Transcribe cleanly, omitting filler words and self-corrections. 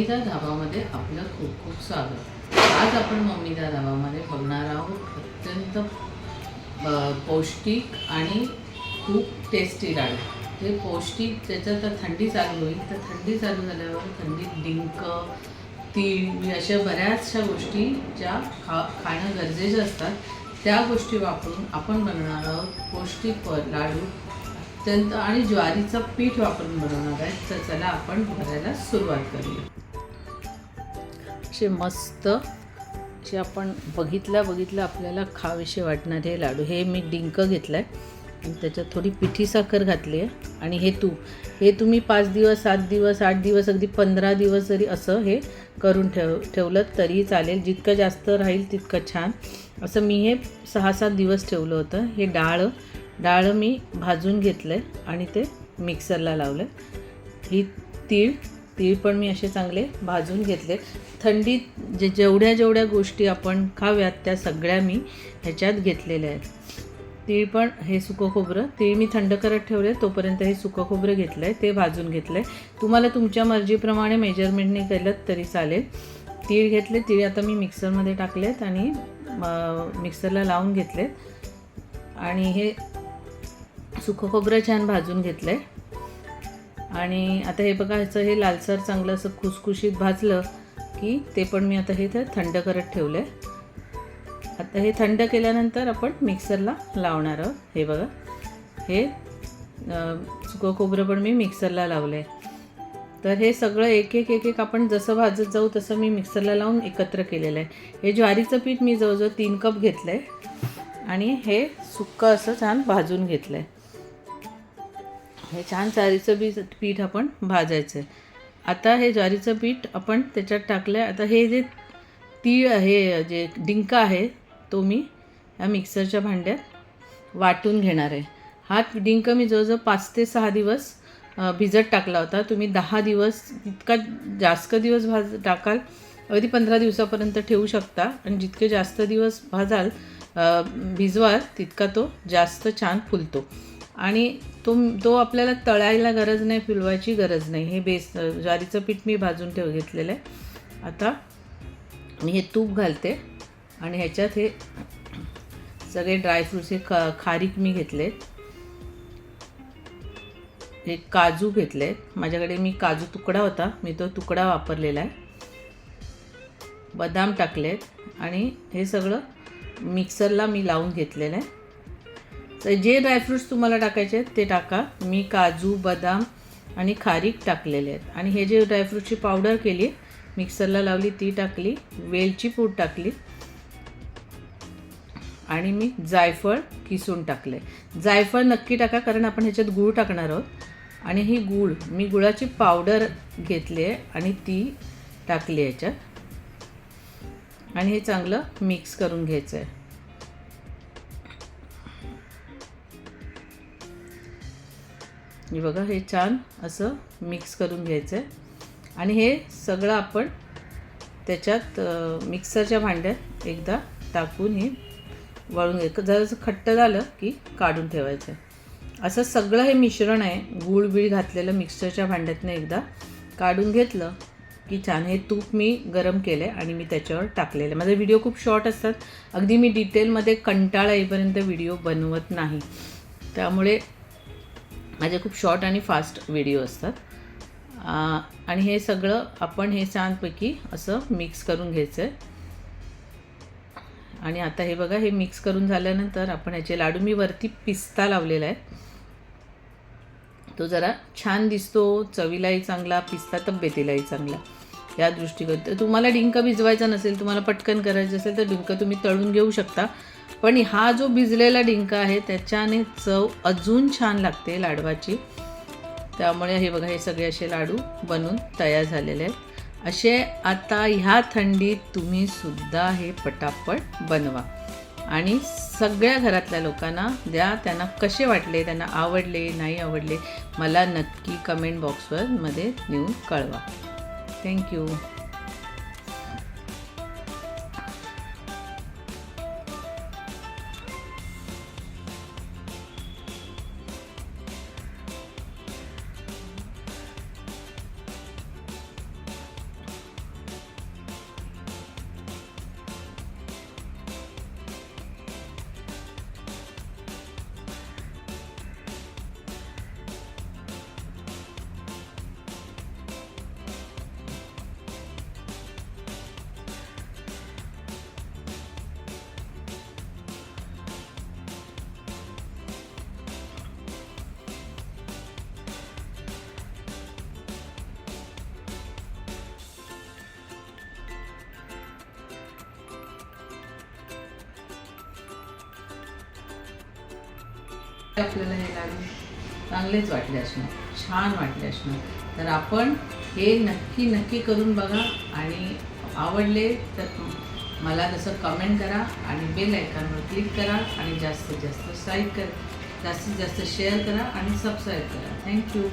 मम्मीदा धाबामध्ये आपलं खूप खूप स्वागत। आज आपण मम्मीदा धाबामध्ये बघणार आहोत अत्यंत पौष्टिक आणि खूप टेस्टी लाडू। ते पौष्टिक, त्याच्यात थंडी चालू होईल तर थंडी चालू झाल्यावर थंडीत डिंक, तीळ अशा बऱ्याचशा गोष्टी ज्या खाणं गरजेचं असतात त्या गोष्टी वापरून आपण बनवणार आहोत पौष्टिक लाडू। अत्यंत आणि ज्वारीचं पीठ वापरून बनवणार आहे। तर चला आपण करायला सुरुवात करूया। असे मस्त असे आपण बघितल्या आपल्याला खावेसे वाटणारे लाडू। हे मी डिंक घेतला आहे आणि त्याच्यात थोडी पिठी साखर घातली आहे आणि हे तूप। हे तुम्ही 5 दिवस 7 दिवस 8 दिवस अगदी 15 दिवस जरी असं हे करून ठेवलं तरी चालेल। जितकं जास्त राहील तितकं छान। असं मी हे 6-7 दिवस ठेवलं होतं। हे डाळ मी भाजून घेतलं आहे आणि ते मिक्सरला लावलं आहे। ही तीळ पण मी असे चांगले भाजून घेतले। थंडीत जेवढ्या गोष्टी आपण खाव्यात त्या सगळ्या मी ह्याच्यात घेतलेल्या आहेत। तीळ पण, हे सुकं खोबरं, तीळ मी थंड करत ठेवले तोपर्यंत हे सुकं खोबरं घेतलं आहे, ते भाजून घेतलं आहे। तुम्हाला तुमच्या मर्जीप्रमाणे मेजरमेंटने केलं तरी चालेल। तीळ घेतले, तीळ आता मी मिक्सरमध्ये टाकलेत आणि मिक्सरला लावून घेतलेत आणि हे सुकं खोबरं छान भाजून घेतलं आहे। आणि आता हे बघा, ह्याचं हे लालसर चांगलं असं खुसखुशीत भाजलं की ते पण मी आता हे थंड करत ठेवलं आहे। आता हे थंड केल्यानंतर आपण मिक्सरला लावणार आहोत। हे बघा, हे सुकं खोबरं पण मी मिक्सरला लावलं आहे। तर हे सगळं एक एक आपण जसं भाजत जाऊ तसं मी मिक्सरला लावून एकत्र केलेलं आहे। हे ज्वारीचं पीठ मी जवळजवळ 3 कप घेतलं आहे आणि हे सुक्कं असं छान भाजून घेतलं आहे। हे छान ज्वारीचं पीठ आपण भाजायचं आहे। आता हे ज्वारीचं पीठ आपण त्याच्यात टाकलं आहे। आता हे जे तीळ आहे, जे डिंक आहे, तो मी या मिक्सरच्या भांड्यात वाटून घेणार आहे। हा डिंक मी जवळजवळ 5 ते 6 दिवस भिजत टाकला होता। तुम्ही 10 दिवस, इतका जास्त दिवस टाकाल अगदी 15 दिवसापर्यंत ठेवू शकता आणि जितके जास्त दिवस भिजवाल तितका तो जास्त छान फुलतो आणि तो आपल्याला तळायला गरज नाही, फुलवायची गरज नाही। हे ज्वारीचं पीठ मी भाजून घेतलेलं आहे। आता मी हे तूप घालते आणि ह्याच्यात हे सगळे ड्रायफ्रूट्स, हे खारीक मी घेतलेत, हे काजू घेतलेत, माझ्याकडे मी काजू तुकडा होता, मी तो तुकडा वापरलेला आहे, बदाम टाकलेत आणि हे सगळं मिक्सरला मी लावून घेतलेलं आहे। तर जे ड्रायफ्रूट्स तुम्हाला टाकायचे आहेत ते टाका। मी काजू, बदाम आणि खारीक टाकलेले आहेत आणि हे जे ड्रायफ्रूटची पावडर केली, मिक्सरला लावली, ती टाकली, वेलची पूड टाकली आणि मी जायफळ किसून टाकले। जायफळ नक्की टाका कारण आपण ह्याच्यात गूळ टाकणार आहोत आणि ही मी गुळाची पावडर घेतली आहे आणि ती टाकली ह्याच्यात आणि हे चांगलं मिक्स करून घ्यायचं आहे। हे बघा, हे छान असं मिक्स करून घ्यायचं आहे आणि हे सगळं आपण त्याच्यात मिक्सरच्या भांड्यात एकदा टाकून हे वळून घ्यायचं। जरासं खट्ट झालं की काढून ठेवायचं आहे। असं सगळं हे मिश्रण आहे, गूळ बीळ घातलेलं मिक्सरच्या भांड्यातनं एकदा काढून घेतलं की छान। हे तूप मी गरम केलं आहे आणि मी त्याच्यावर टाकलेलं आहे। माझे व्हिडिओ खूप शॉर्ट असतात, अगदी मी डिटेलमध्ये कंटाळा येईपर्यंत व्हिडिओ बनवत नाही, त्यामुळे माझे खूप शॉर्ट आणि फास्ट व्हिडिओ असतात। आणि हे सगळं आपण हे छानपैकी असं मिक्स करून घ्यायचं आहे आणि आता हे बघा, हे मिक्स करून झाल्यानंतर आपण ह्याचे लाडू, मी वरती पिस्ता लावलेला आहे, तो जरा छान दिसतो, चवीलाही चांगला, पिस्ता तब्येतीलाही चांगला, या दृष्टीकोन। तुम्हाला डिंक भिजवायचा नसेल, तुम्हाला पटकन करायचं असेल तर डिंक तुम्ही तळून घेऊ शकता, पण हा जो भिजलेला डिंक आहे त्याच्याने चव अजून छान लागते लाडवाची। त्यामुळे हे बघा, हे सगळे असे लाडू बनून तयार झालेले आहेत। असे आता ह्या थंडीत तुम्ही सुद्धा हे पटापट बनवा आणि सगळ्या घरातल्या लोकांना द्या। त्यांना कसे वाटले, त्यांना आवडले नाही आवडले, मला नक्की कमेंट बॉक्सवर मध्ये नेऊन कळवा। थँक्यू। आपल्याला हे लाडू चांगलेच वाटले असणार, छान वाटले असणार. तर आपण हे नक्की नक्की करून बघा आणि आवडले तर मला तसं कमेंट करा आणि बेल आयकॉनवर क्लिक करा आणि जास्तीत जास्त जास्तीत जास्त शेअर करा आणि सबस्क्राईब करा. थँक्यू.